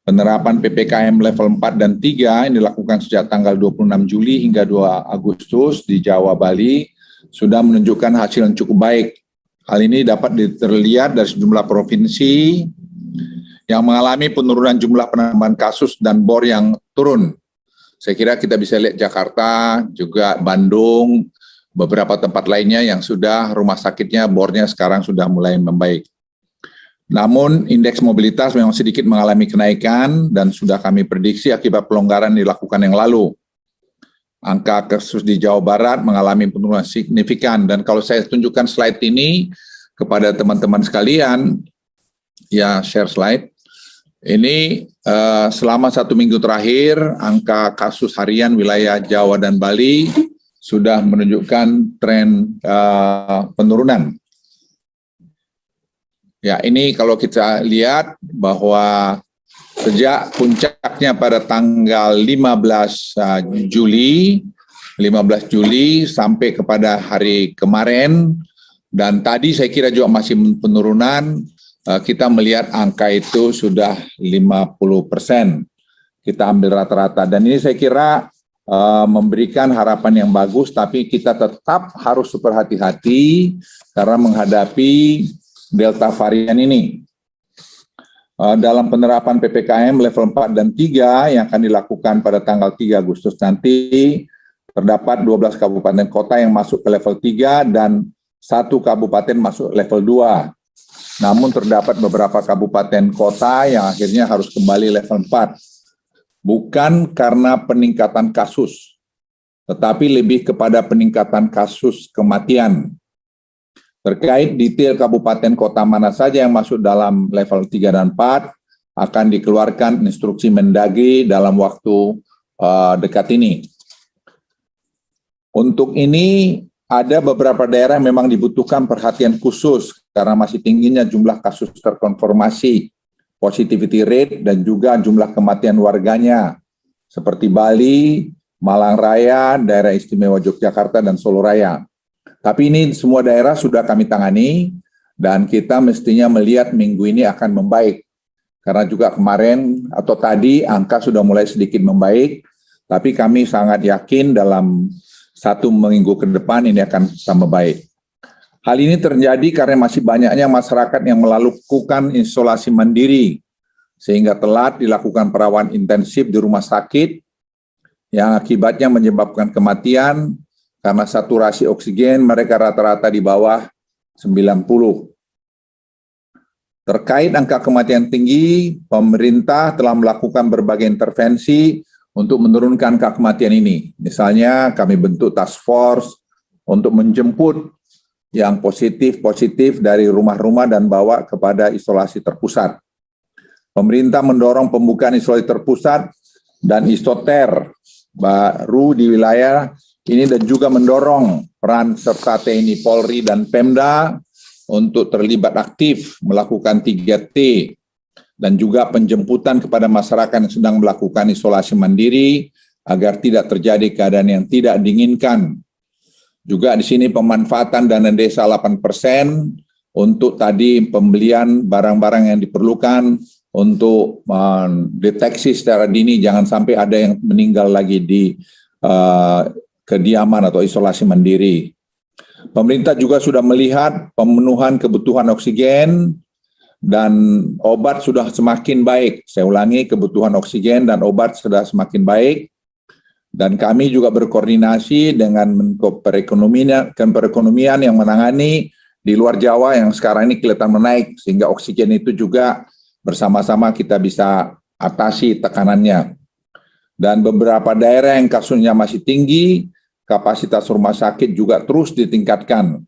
penerapan PPKM level 4 dan 3 yang dilakukan sejak tanggal 26 Juli hingga 2 Agustus di Jawa, Bali sudah menunjukkan hasil yang cukup baik. Hal ini dapat terlihat dari sejumlah provinsi yang mengalami penurunan jumlah penambahan kasus dan BOR yang turun. Saya kira kita bisa lihat Jakarta, juga Bandung, beberapa tempat lainnya yang sudah rumah sakitnya BOR-nya sekarang sudah mulai membaik. Namun indeks mobilitas memang sedikit mengalami kenaikan dan sudah kami prediksi akibat pelonggaran dilakukan yang lalu. Angka kasus di Jawa Barat mengalami penurunan signifikan dan kalau saya tunjukkan slide ini kepada teman-teman sekalian, ya share slide. Ini selama 1 minggu terakhir angka kasus harian wilayah Jawa dan Bali sudah menunjukkan tren penurunan. Ya, ini kalau kita lihat bahwa sejak puncaknya pada tanggal 15 Juli sampai kepada hari kemarin, dan tadi saya kira juga masih penurunan, kita melihat angka itu sudah 50%. Kita ambil rata-rata, dan ini saya kira memberikan harapan yang bagus, tapi kita tetap harus super hati-hati karena menghadapi Delta varian ini. Dalam penerapan PPKM level 4 dan 3 yang akan dilakukan pada tanggal 3 Agustus nanti, terdapat 12 kabupaten kota yang masuk ke level 3 dan 1 kabupaten masuk level 2. Namun terdapat beberapa kabupaten kota yang akhirnya harus kembali level 4. Bukan karena peningkatan kasus, tetapi lebih kepada peningkatan kasus kematian. Terkait detail kabupaten kota mana saja yang masuk dalam level 3 dan 4, akan dikeluarkan instruksi Mendagri dalam waktu dekat ini. Untuk ini, ada beberapa daerah yang memang dibutuhkan perhatian khusus karena masih tingginya jumlah kasus terkonfirmasi, positivity rate, dan juga jumlah kematian warganya, seperti Bali, Malang Raya, Daerah Istimewa Yogyakarta, dan Solo Raya. Tapi ini semua daerah sudah kami tangani dan kita mestinya melihat minggu ini akan membaik. Karena juga kemarin atau tadi angka sudah mulai sedikit membaik, tapi kami sangat yakin dalam 1 minggu ke depan ini akan tambah baik. Hal ini terjadi karena masih banyaknya masyarakat yang melakukan isolasi mandiri, sehingga telat dilakukan perawatan intensif di rumah sakit, yang akibatnya menyebabkan kematian, karena saturasi oksigen mereka rata-rata di bawah 90. Terkait angka kematian tinggi, pemerintah telah melakukan berbagai intervensi untuk menurunkan angka kematian ini. Misalnya kami bentuk task force untuk menjemput yang positif dari rumah-rumah dan bawa kepada isolasi terpusat. Pemerintah mendorong pembukaan isolasi terpusat dan isoter baru di wilayah ini dan juga mendorong peran serta TNI, Polri, dan Pemda untuk terlibat aktif melakukan 3T dan juga penjemputan kepada masyarakat yang sedang melakukan isolasi mandiri agar tidak terjadi keadaan yang tidak diinginkan. Juga di sini pemanfaatan dana desa 8% untuk tadi pembelian barang-barang yang diperlukan untuk mendeteksi secara dini, jangan sampai ada yang meninggal lagi di kediaman atau isolasi mandiri. Pemerintah juga sudah melihat pemenuhan kebutuhan oksigen dan obat sudah semakin baik. Saya ulangi, kebutuhan oksigen dan obat sudah semakin baik. Dan kami juga berkoordinasi dengan Menko Perekonomian yang menangani di luar Jawa yang sekarang ini kelihatan menaik, sehingga oksigen itu juga bersama-sama kita bisa atasi tekanannya. Dan beberapa daerah yang kasusnya masih tinggi, kapasitas rumah sakit juga terus ditingkatkan.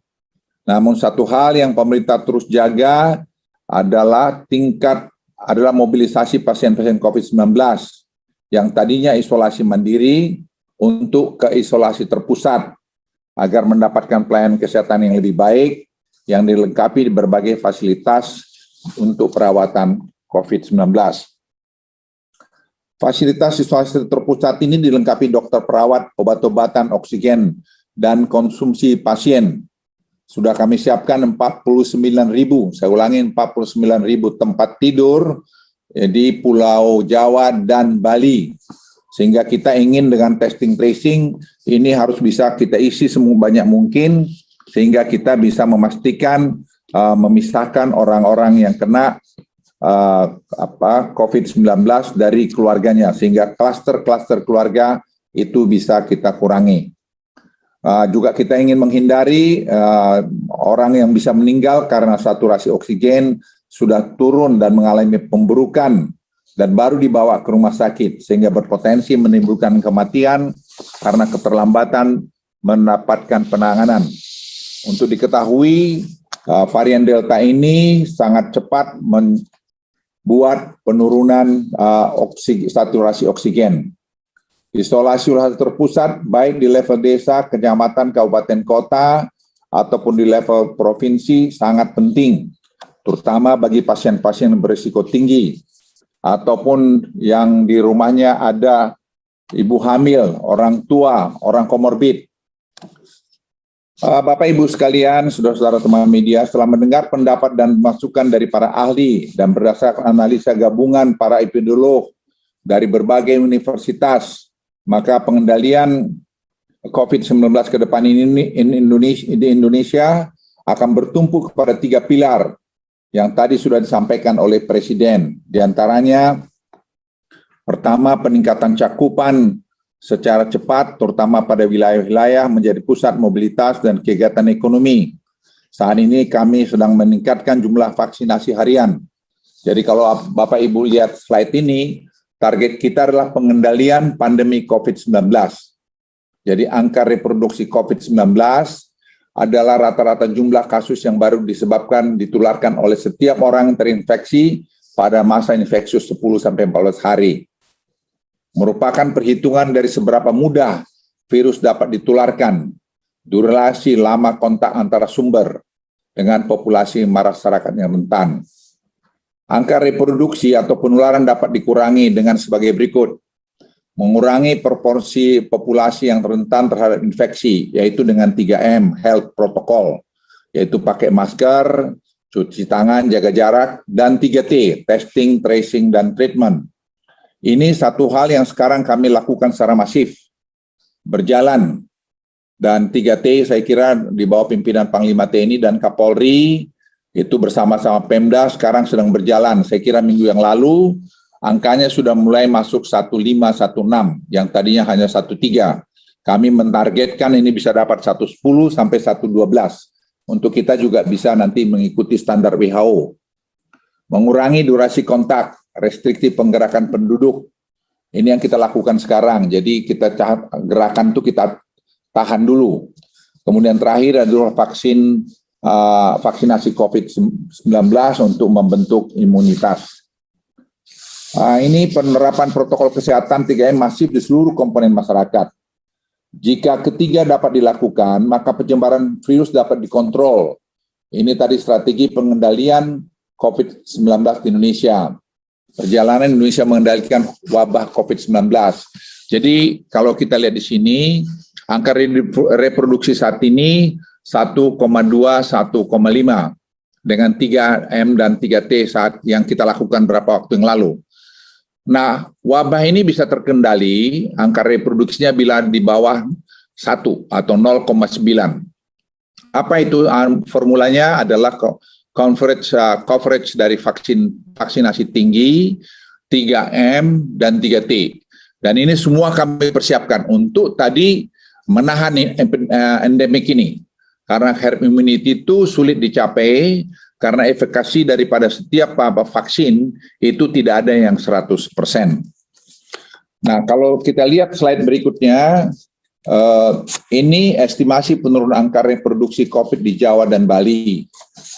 Namun satu hal yang pemerintah terus jaga adalah mobilisasi pasien-pasien COVID-19 yang tadinya isolasi mandiri untuk ke isolasi terpusat agar mendapatkan pelayanan kesehatan yang lebih baik yang dilengkapi berbagai fasilitas untuk perawatan COVID-19. Fasilitas isolasi terpusat ini dilengkapi dokter perawat, obat-obatan, oksigen, dan konsumsi pasien. Sudah kami siapkan 49.000, saya ulangi 49.000 tempat tidur di Pulau Jawa dan Bali. Sehingga kita ingin dengan testing tracing ini harus bisa kita isi sebanyak mungkin sehingga kita bisa memastikan memisahkan orang-orang yang kena COVID-19 dari keluarganya sehingga klaster-klaster keluarga itu bisa kita kurangi. Juga kita ingin menghindari orang yang bisa meninggal karena saturasi oksigen sudah turun dan mengalami pemburukan dan baru dibawa ke rumah sakit sehingga berpotensi menimbulkan kematian karena keterlambatan mendapatkan penanganan. Untuk diketahui, varian Delta ini sangat cepat membuat penurunan saturasi oksigen. Isolasi terpusat baik di level desa, kecamatan, kabupaten, kota, ataupun di level provinsi sangat penting, terutama bagi pasien-pasien berisiko tinggi, ataupun yang di rumahnya ada ibu hamil, orang tua, orang komorbid. Bapak Ibu sekalian, saudara-saudara teman media, setelah mendengar pendapat dan masukan dari para ahli dan berdasarkan analisa gabungan para epidemiolog dari berbagai universitas, maka pengendalian COVID-19 ke depan ini di Indonesia akan bertumpu kepada 3 pilar yang tadi sudah disampaikan oleh Presiden. Di antaranya, pertama, peningkatan cakupan secara cepat, terutama pada wilayah-wilayah menjadi pusat mobilitas dan kegiatan ekonomi. Saat ini kami sedang meningkatkan jumlah vaksinasi harian. Jadi kalau Bapak Ibu lihat slide ini, target kita adalah pengendalian pandemi COVID-19. Jadi angka reproduksi COVID-19 adalah rata-rata jumlah kasus yang baru ditularkan oleh setiap orang yang terinfeksi pada masa infeksius 10-14 hari. Merupakan perhitungan dari seberapa mudah virus dapat ditularkan, durasi lama kontak antara sumber dengan populasi masyarakat yang rentan. Angka reproduksi atau penularan dapat dikurangi dengan sebagai berikut. Mengurangi proporsi populasi yang rentan terhadap infeksi, yaitu dengan 3M, health protocol, yaitu pakai masker, cuci tangan, jaga jarak, dan 3T, testing, tracing, dan treatment. Ini satu hal yang sekarang kami lakukan secara masif, berjalan. Dan 3T saya kira di bawah pimpinan Panglima TNI dan Kapolri, itu bersama-sama Pemda sekarang sedang berjalan. Saya kira minggu yang lalu, angkanya sudah mulai masuk 1516, yang tadinya hanya 13. Kami mentargetkan ini bisa dapat 110 sampai 112. Untuk kita juga bisa nanti mengikuti standar WHO. Mengurangi durasi kontak, restriksi penggerakan penduduk. Ini yang kita lakukan sekarang. Jadi kita gerakan itu kita tahan dulu. Kemudian terakhir adalah vaksinasi COVID-19 untuk membentuk imunitas. Ini penerapan protokol kesehatan 3M masif di seluruh komponen masyarakat. Jika ketiga dapat dilakukan, maka penyebaran virus dapat dikontrol. Ini tadi strategi pengendalian COVID-19 di Indonesia. Perjalanan Indonesia mengendalikan wabah COVID-19. Jadi kalau kita lihat di sini, angka reproduksi saat ini 1,2, 1,5 dengan 3M dan 3T saat yang kita lakukan beberapa waktu yang lalu. Nah, wabah ini bisa terkendali, angka reproduksinya bila di bawah 1 atau 0,9. Apa itu? Formulanya adalah coverage dari vaksinasi tinggi, 3M, dan 3T. Dan ini semua kami persiapkan untuk tadi menahan endemik ini. Karena herd immunity itu sulit dicapai, karena efikasi daripada setiap vaksin itu tidak ada yang 100%. Nah, kalau kita lihat slide berikutnya, ini estimasi penurunan angka reproduksi COVID di Jawa dan Bali.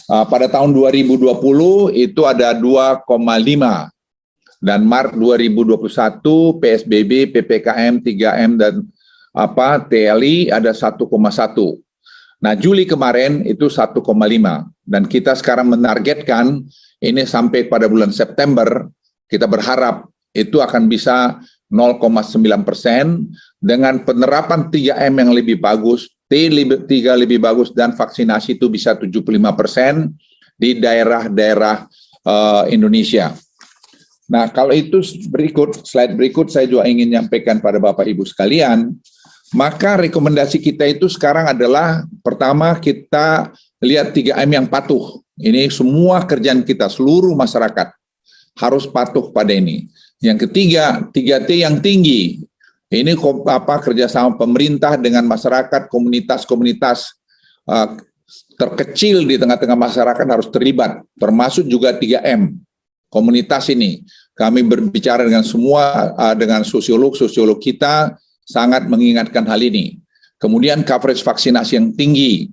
Pada tahun 2020 itu ada 2,5 dan Maret 2021 PSBB, PPKM, 3M dan TLI ada 1,1. Nah, Juli kemarin itu 1,5 dan kita sekarang menargetkan ini sampai pada bulan September kita berharap itu akan bisa 0,9% dengan penerapan 3M yang lebih bagus, T3 lebih bagus dan vaksinasi itu bisa 75% di daerah-daerah Indonesia. Nah, kalau itu slide berikut saya juga ingin menyampaikan pada Bapak Ibu sekalian, maka rekomendasi kita itu sekarang adalah pertama kita lihat 3M yang patuh. Ini semua kerjaan kita, seluruh masyarakat harus patuh pada ini. Yang ketiga, 3T yang tinggi. Ini kerjasama pemerintah dengan masyarakat, komunitas-komunitas terkecil di tengah-tengah masyarakat harus terlibat, termasuk juga 3M. Komunitas ini, kami berbicara dengan semua, dengan sosiolog kita, sangat mengingatkan hal ini. Kemudian coverage vaksinasi yang tinggi,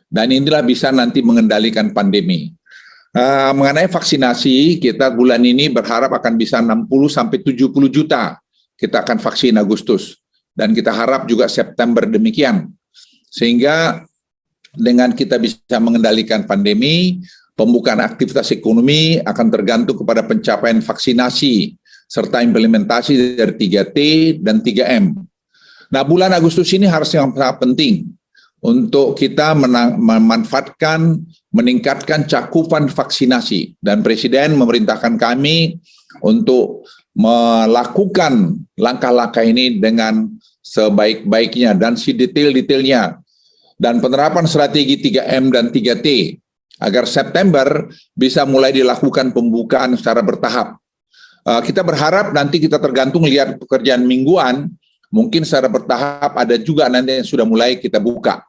dan inilah bisa nanti mengendalikan pandemi. Mengenai vaksinasi, kita bulan ini berharap akan bisa 60-70 juta. Kita akan vaksin Agustus, dan kita harap juga September demikian. Sehingga dengan kita bisa mengendalikan pandemi, pembukaan aktivitas ekonomi akan tergantung kepada pencapaian vaksinasi, serta implementasi dari 3T dan 3M. Nah, bulan Agustus ini harus yang sangat penting untuk kita memanfaatkan, meningkatkan cakupan vaksinasi. Dan Presiden memerintahkan kami untuk melakukan langkah-langkah ini dengan sebaik-baiknya dan sedetail-detailnya. Dan penerapan strategi 3M dan 3T agar September bisa mulai dilakukan pembukaan secara bertahap. Kita berharap nanti kita tergantung lihat pekerjaan mingguan, mungkin secara bertahap ada juga nanti yang sudah mulai kita buka.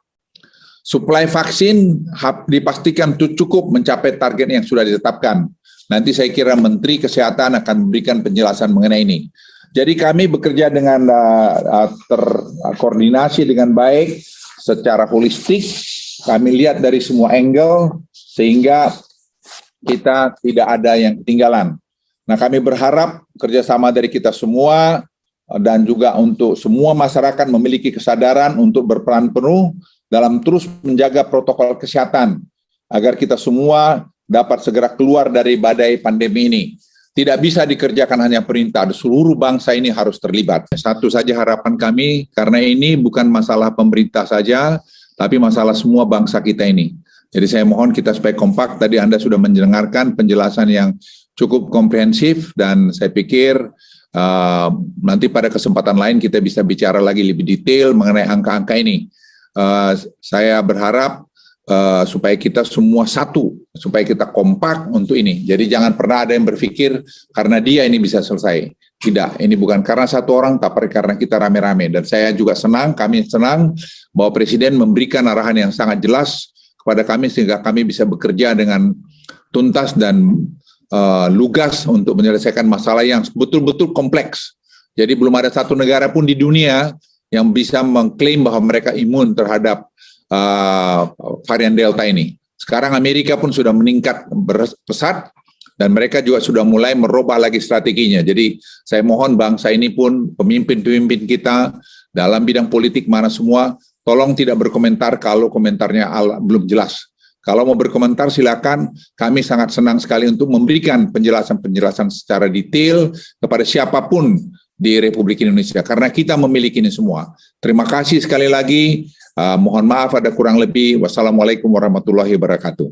Suplai vaksin dipastikan cukup mencapai target yang sudah ditetapkan. Nanti saya kira Menteri Kesehatan akan memberikan penjelasan mengenai ini. Jadi kami bekerja dengan terkoordinasi dengan baik, secara holistik, kami lihat dari semua angle, sehingga kita tidak ada yang ketinggalan. Nah, kami berharap kerjasama dari kita semua, dan juga untuk semua masyarakat memiliki kesadaran untuk berperan penuh dalam terus menjaga protokol kesehatan, agar kita semua dapat segera keluar dari badai pandemi ini. Tidak bisa dikerjakan hanya perintah, seluruh bangsa ini harus terlibat. Satu saja harapan kami, karena ini bukan masalah pemerintah saja, tapi masalah semua bangsa kita ini. Jadi saya mohon kita supaya kompak. Tadi Anda sudah mendengarkan penjelasan yang cukup komprehensif, dan saya pikir nanti pada kesempatan lain kita bisa bicara lagi lebih detail mengenai angka-angka ini. Saya berharap supaya kita semua satu, supaya kita kompak untuk ini. Jadi jangan pernah ada yang berpikir karena dia ini bisa selesai. Tidak, ini bukan karena satu orang, tapi karena kita rame-rame. Dan saya juga senang, kami senang bahwa Presiden memberikan arahan yang sangat jelas kepada kami, sehingga kami bisa bekerja dengan tuntas dan lugas untuk menyelesaikan masalah yang betul-betul kompleks. Jadi belum ada satu negara pun di dunia yang bisa mengklaim bahwa mereka imun terhadap varian Delta ini. Sekarang Amerika pun sudah meningkat pesat, dan mereka juga sudah mulai merubah lagi strateginya. Jadi saya mohon bangsa ini pun, pemimpin-pemimpin kita dalam bidang politik mana semua, tolong tidak berkomentar kalau komentarnya belum jelas. Kalau mau berkomentar silakan, kami sangat senang sekali untuk memberikan penjelasan-penjelasan secara detail kepada siapapun di Republik Indonesia, karena kita memiliki ini semua. Terima kasih sekali lagi. Mohon maaf ada kurang lebih. Wassalamualaikum warahmatullahi wabarakatuh.